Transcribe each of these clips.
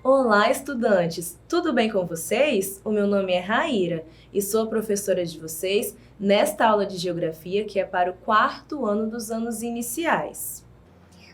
Olá, estudantes! Tudo bem com vocês? O meu nome é Raíra e sou a professora de vocês nesta aula de Geografia que é para o quarto ano dos anos iniciais.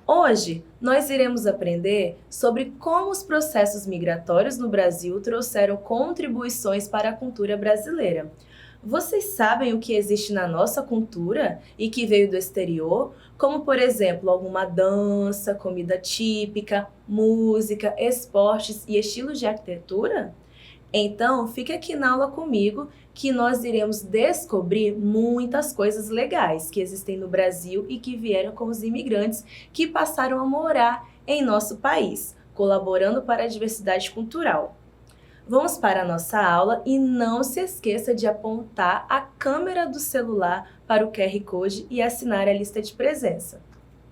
Hoje, nós iremos aprender sobre como os processos migratórios no Brasil trouxeram contribuições para a cultura brasileira. Vocês sabem o que existe na nossa cultura e que veio do exterior? Como, por exemplo, alguma dança, comida típica, música, esportes e estilos de arquitetura? Então, fique aqui na aula comigo que nós iremos descobrir muitas coisas legais que existem no Brasil e que vieram com os imigrantes que passaram a morar em nosso país, colaborando para a diversidade cultural. Vamos para a nossa aula e não se esqueça de apontar a câmera do celular para o QR Code e assinar a lista de presença.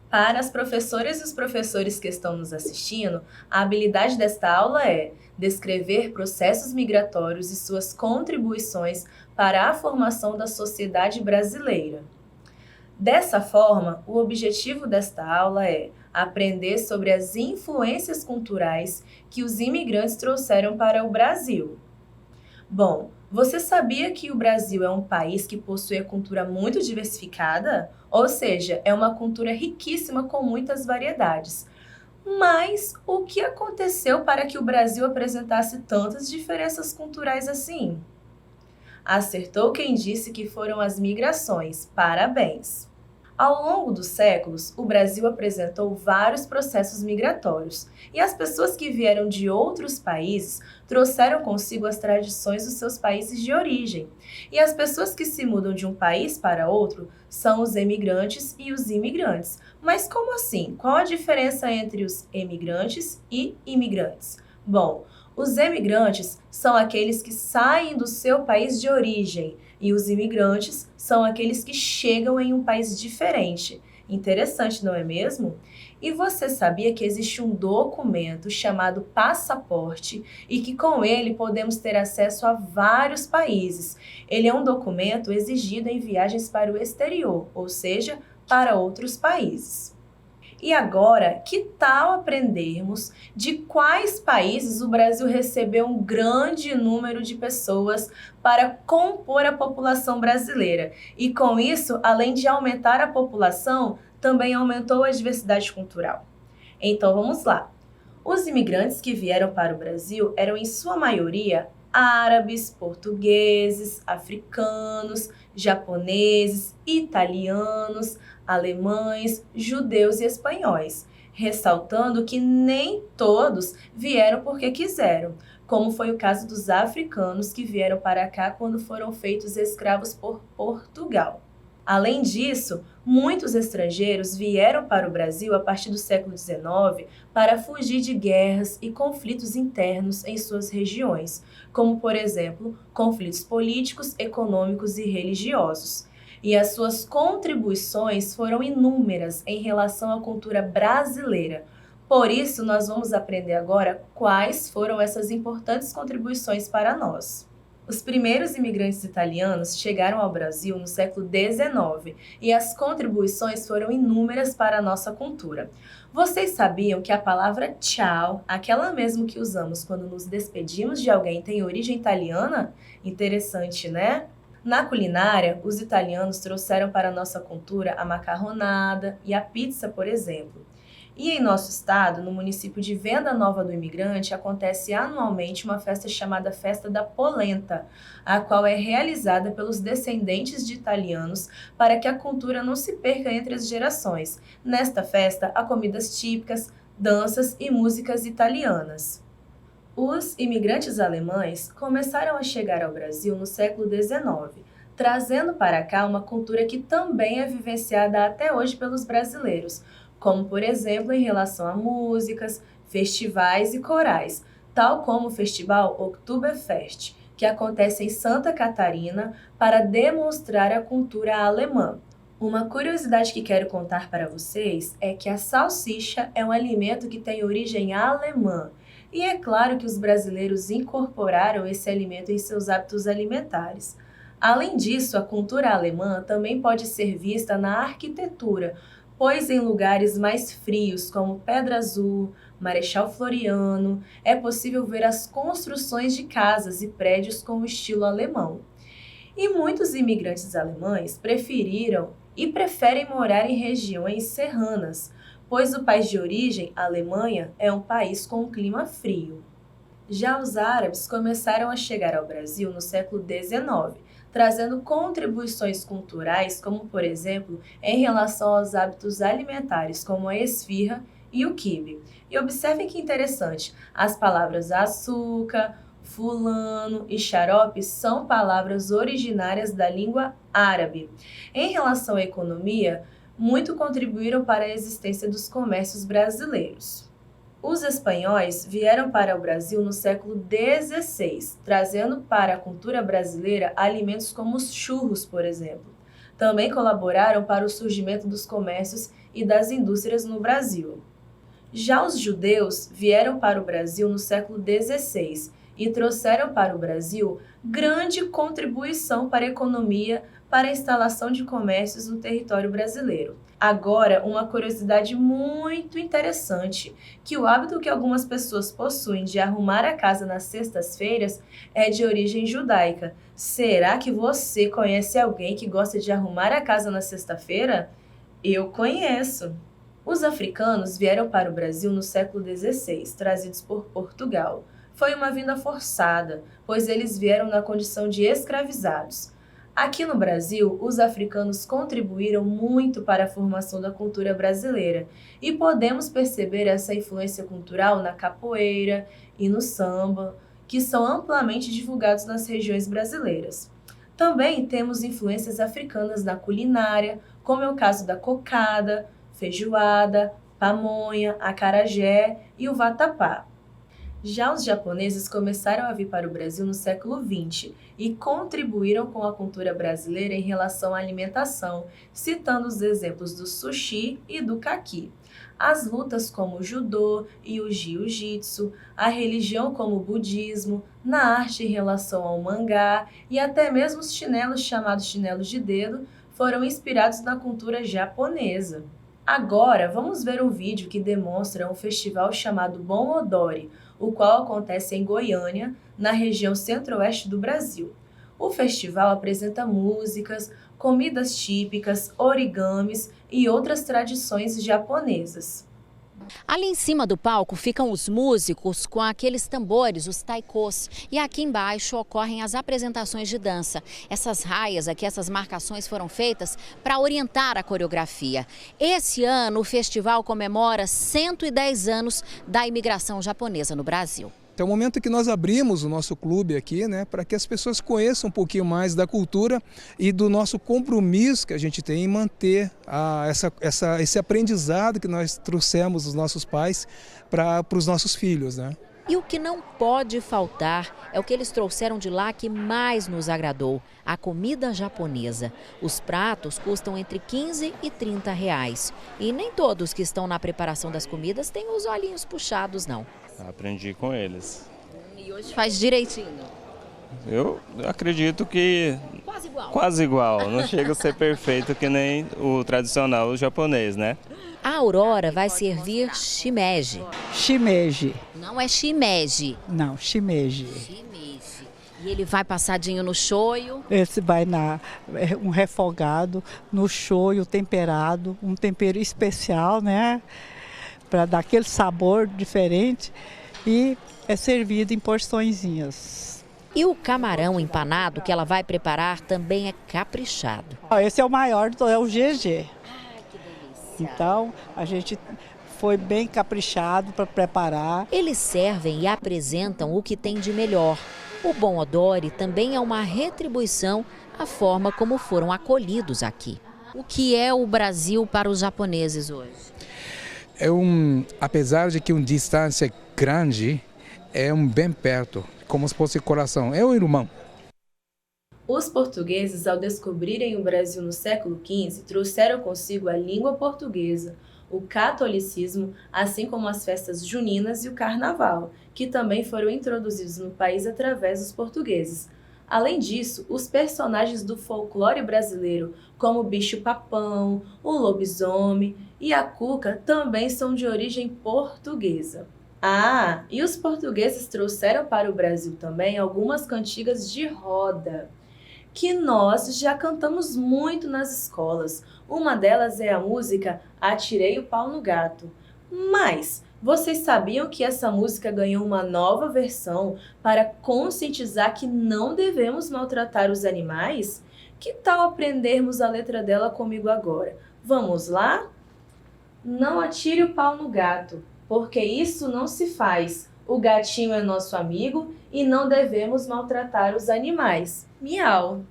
Para as professoras e os professores que estão nos assistindo, a habilidade desta aula é descrever processos migratórios e suas contribuições para a formação da sociedade brasileira. Dessa forma, o objetivo desta aula é aprender sobre as influências culturais que os imigrantes trouxeram para o Brasil. Bom, você sabia que o Brasil é um país que possui a cultura muito diversificada? Ou seja, é uma cultura riquíssima com muitas variedades. Mas o que aconteceu para que o Brasil apresentasse tantas diferenças culturais assim? Acertou quem disse que foram as migrações. Parabéns! Ao longo dos séculos, o Brasil apresentou vários processos migratórios, e as pessoas que vieram de outros países trouxeram consigo as tradições dos seus países de origem. E as pessoas que se mudam de um país para outro são os emigrantes e os imigrantes. Mas como assim? Qual a diferença entre os emigrantes e imigrantes? Bom, os emigrantes são aqueles que saem do seu país de origem e os imigrantes são aqueles que chegam em um país diferente. Interessante, não é mesmo? E você sabia que existe um documento chamado passaporte e que com ele podemos ter acesso a vários países? Ele é um documento exigido em viagens para o exterior, ou seja, para outros países. E agora, que tal aprendermos de quais países o Brasil recebeu um grande número de pessoas para compor a população brasileira? E com isso, além de aumentar a população, também aumentou a diversidade cultural. Então vamos lá. Os imigrantes que vieram para o Brasil eram em sua maioria árabes, portugueses, africanos, japoneses, italianos, alemães, judeus e espanhóis, ressaltando que nem todos vieram porque quiseram, como foi o caso dos africanos que vieram para cá quando foram feitos escravos por Portugal. Além disso, muitos estrangeiros vieram para o Brasil a partir do século XIX para fugir de guerras e conflitos internos em suas regiões, como, por exemplo, conflitos políticos, econômicos e religiosos. E as suas contribuições foram inúmeras em relação à cultura brasileira. Por isso, nós vamos aprender agora quais foram essas importantes contribuições para nós. Os primeiros imigrantes italianos chegaram ao Brasil no século XIX e as contribuições foram inúmeras para a nossa cultura. Vocês sabiam que a palavra tchau, aquela mesmo que usamos quando nos despedimos de alguém, tem origem italiana? Interessante, né? Na culinária, os italianos trouxeram para a nossa cultura a macarronada e a pizza, por exemplo. E em nosso estado, no município de Venda Nova do Imigrante, acontece anualmente uma festa chamada Festa da Polenta, a qual é realizada pelos descendentes de italianos para que a cultura não se perca entre as gerações. Nesta festa, há comidas típicas, danças e músicas italianas. Os imigrantes alemães começaram a chegar ao Brasil no século XIX, trazendo para cá uma cultura que também é vivenciada até hoje pelos brasileiros, como, por exemplo, em relação a músicas, festivais e corais, tal como o festival Oktoberfest, que acontece em Santa Catarina para demonstrar a cultura alemã. Uma curiosidade que quero contar para vocês é que a salsicha é um alimento que tem origem alemã, e é claro que os brasileiros incorporaram esse alimento em seus hábitos alimentares. Além disso, a cultura alemã também pode ser vista na arquitetura, pois em lugares mais frios, como Pedra Azul, Marechal Floriano, é possível ver as construções de casas e prédios com o estilo alemão. E muitos imigrantes alemães preferiram e preferem morar em regiões serranas, pois o país de origem, a Alemanha, é um país com um clima frio. Já os árabes começaram a chegar ao Brasil no século XIX, trazendo contribuições culturais, como por exemplo, em relação aos hábitos alimentares, como a esfirra e o quibe. E observem que interessante, as palavras açúcar, fulano e xarope são palavras originárias da língua árabe. Em relação à economia, muito contribuíram para a existência dos comércios brasileiros. Os espanhóis vieram para o Brasil no século XVI, trazendo para a cultura brasileira alimentos como os churros, por exemplo. Também colaboraram para o surgimento dos comércios e das indústrias no Brasil. Já os judeus vieram para o Brasil no século XVI e trouxeram para o Brasil grande contribuição para a economia, para a instalação de comércios no território brasileiro. Agora, uma curiosidade muito interessante, que o hábito que algumas pessoas possuem de arrumar a casa nas sextas-feiras é de origem judaica. Será que você conhece alguém que gosta de arrumar a casa na sexta-feira? Eu conheço! Os africanos vieram para o Brasil no século XVI, trazidos por Portugal. Foi uma vinda forçada, pois eles vieram na condição de escravizados. Aqui no Brasil, os africanos contribuíram muito para a formação da cultura brasileira e podemos perceber essa influência cultural na capoeira e no samba, que são amplamente divulgados nas regiões brasileiras. Também temos influências africanas na culinária, como é o caso da cocada, feijoada, pamonha, acarajé e o vatapá. Já os japoneses começaram a vir para o Brasil no século XX e contribuíram com a cultura brasileira em relação à alimentação, citando os exemplos do sushi e do caqui. As lutas como o judô e o jiu-jitsu, a religião como o budismo, na arte em relação ao mangá e até mesmo os chinelos chamados chinelos de dedo foram inspirados na cultura japonesa. Agora, vamos ver um vídeo que demonstra um festival chamado Bon Odori, o qual acontece em Goiânia, na região centro-oeste do Brasil. O festival apresenta músicas, comidas típicas, origamis e outras tradições japonesas. Ali em cima do palco ficam os músicos com aqueles tambores, os taikos. E aqui embaixo ocorrem as apresentações de dança. Essas raias aqui, essas marcações foram feitas para orientar a coreografia. Esse ano o festival comemora 110 anos da imigração japonesa no Brasil. É o momento que nós abrimos o nosso clube aqui, né, para que as pessoas conheçam um pouquinho mais da cultura e do nosso compromisso que a gente tem em manter esse aprendizado que nós trouxemos dos nossos pais para os nossos filhos, né? E o que não pode faltar é o que eles trouxeram de lá que mais nos agradou, a comida japonesa. Os pratos custam entre 15 e 30 reais. E nem todos que estão na preparação das comidas têm os olhinhos puxados, não. Aprendi com eles. E hoje faz direitinho? Eu acredito que quase igual. Não chega a ser perfeito que nem o tradicional japonês, né? A Aurora vai servir shimeji. Shimeji. Não é shimeji. Não, shimeji. Shimeji. E ele vai passadinho no shoyu. Esse vai um refogado no shoyu temperado, um tempero especial, né? Para dar aquele sabor diferente e é servido em porçõezinhas. E o camarão empanado que ela vai preparar também é caprichado. Esse é o maior, é o GG. Ai, que delícia. Então, a gente foi bem caprichado para preparar. Eles servem e apresentam o que tem de melhor. O Bon Odori também é uma retribuição à forma como foram acolhidos aqui. O que é o Brasil para os japoneses hoje? Apesar de que uma distância grande, é bem perto, como se fosse coração, é um irmão. Os portugueses, ao descobrirem o Brasil no século XV, trouxeram consigo a língua portuguesa, o catolicismo, assim como as festas juninas e o carnaval, que também foram introduzidos no país através dos portugueses. Além disso, os personagens do folclore brasileiro, como o bicho-papão, o lobisomem e a cuca, também são de origem portuguesa. Ah, e os portugueses trouxeram para o Brasil também algumas cantigas de roda, que nós já cantamos muito nas escolas. Uma delas é a música Atirei o Pau no Gato. Mas vocês sabiam que essa música ganhou uma nova versão para conscientizar que não devemos maltratar os animais? Que tal aprendermos a letra dela comigo agora? Vamos lá? Não atire o pau no gato, porque isso não se faz. O gatinho é nosso amigo e não devemos maltratar os animais. Miau!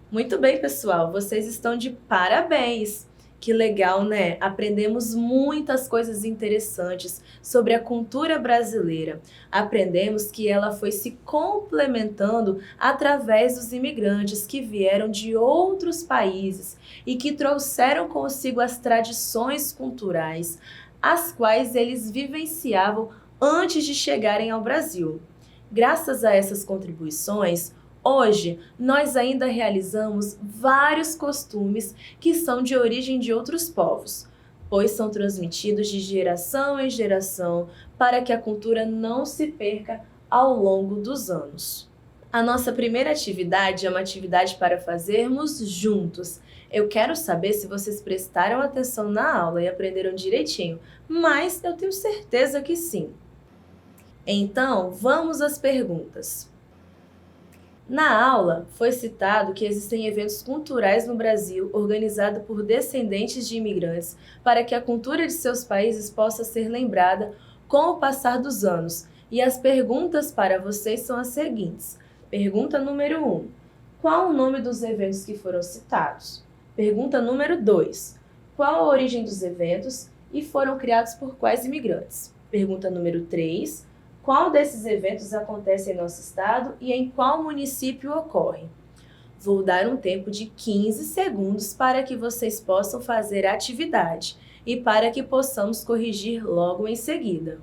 Muito bem, pessoal, vocês estão de parabéns! Que legal, né? Aprendemos muitas coisas interessantes sobre a cultura brasileira. Aprendemos que ela foi se complementando através dos imigrantes que vieram de outros países e que trouxeram consigo as tradições culturais, as quais eles vivenciavam antes de chegarem ao Brasil. Graças a essas contribuições, hoje, nós ainda realizamos vários costumes que são de origem de outros povos, pois são transmitidos de geração em geração para que a cultura não se perca ao longo dos anos. A nossa primeira atividade é uma atividade para fazermos juntos. Eu quero saber se vocês prestaram atenção na aula e aprenderam direitinho, mas eu tenho certeza que sim. Então, vamos às perguntas. Na aula, foi citado que existem eventos culturais no Brasil organizados por descendentes de imigrantes para que a cultura de seus países possa ser lembrada com o passar dos anos. E as perguntas para vocês são as seguintes. Pergunta número 1. Qual o nome dos eventos que foram citados? Pergunta número 2. Qual a origem dos eventos e foram criados por quais imigrantes? Pergunta número 3. Qual desses eventos acontece em nosso estado e em qual município ocorre? Vou dar um tempo de 15 segundos para que vocês possam fazer a atividade e para que possamos corrigir logo em seguida.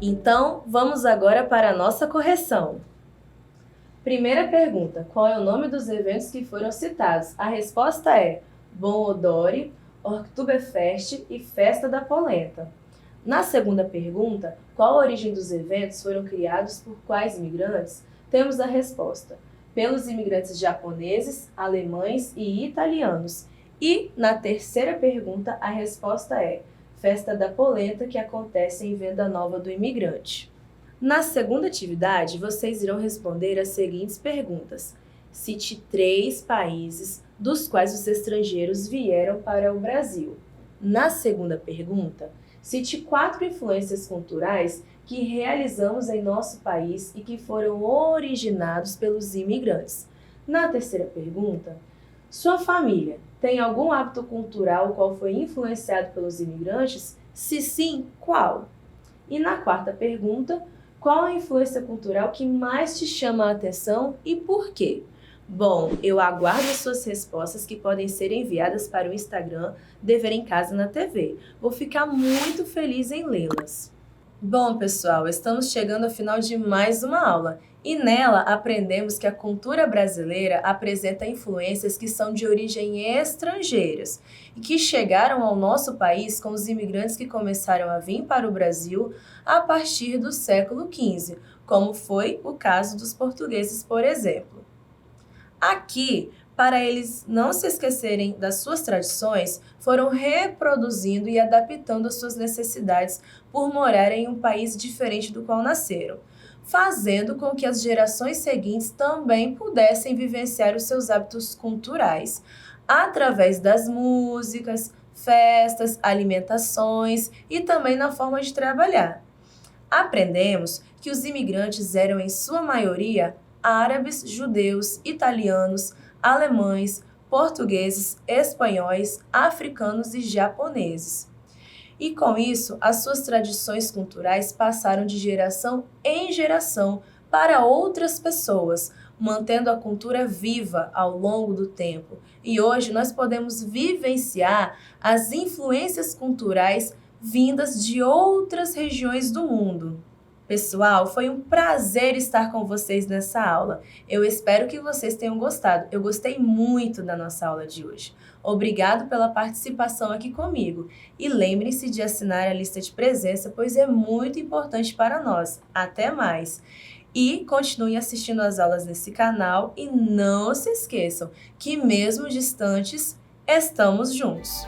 Então, vamos agora para a nossa correção. Primeira pergunta, qual é o nome dos eventos que foram citados? A resposta é Bom Odore, Oktoberfest e Festa da Polenta. Na segunda pergunta, qual a origem dos eventos foram criados por quais imigrantes? Temos a resposta, pelos imigrantes japoneses, alemães e italianos. E, na terceira pergunta, a resposta é Festa da Polenta, que acontece em Venda Nova do Imigrante. Na segunda atividade, vocês irão responder as seguintes perguntas. Cite 3 países dos quais os estrangeiros vieram para o Brasil. Na segunda pergunta, cite 4 influências culturais que realizamos em nosso país e que foram originados pelos imigrantes. Na terceira pergunta, sua família tem algum hábito cultural qual foi influenciado pelos imigrantes? Se sim, qual? E na quarta pergunta, qual a influência cultural que mais te chama a atenção e por quê? Bom, eu aguardo as suas respostas que podem ser enviadas para o Instagram Dever em Casa na TV. Vou ficar muito feliz em lê-las. Bom, pessoal, estamos chegando ao final de mais uma aula. E nela aprendemos que a cultura brasileira apresenta influências que são de origem estrangeiras e que chegaram ao nosso país com os imigrantes que começaram a vir para o Brasil a partir do século XV, como foi o caso dos portugueses, por exemplo. Aqui, para eles não se esquecerem das suas tradições, foram reproduzindo e adaptando as suas necessidades por morar em um país diferente do qual nasceram, fazendo com que as gerações seguintes também pudessem vivenciar os seus hábitos culturais, através das músicas, festas, alimentações e também na forma de trabalhar. Aprendemos que os imigrantes eram, em sua maioria, árabes, judeus, italianos, alemães, portugueses, espanhóis, africanos e japoneses. E com isso, as suas tradições culturais passaram de geração em geração para outras pessoas, mantendo a cultura viva ao longo do tempo. E hoje nós podemos vivenciar as influências culturais vindas de outras regiões do mundo. Pessoal, foi um prazer estar com vocês nessa aula. Eu espero que vocês tenham gostado. Eu gostei muito da nossa aula de hoje. Obrigado pela participação aqui comigo. E lembrem-se de assinar a lista de presença, pois é muito importante para nós. Até mais! E continuem assistindo às aulas nesse canal e não se esqueçam que mesmo distantes, estamos juntos.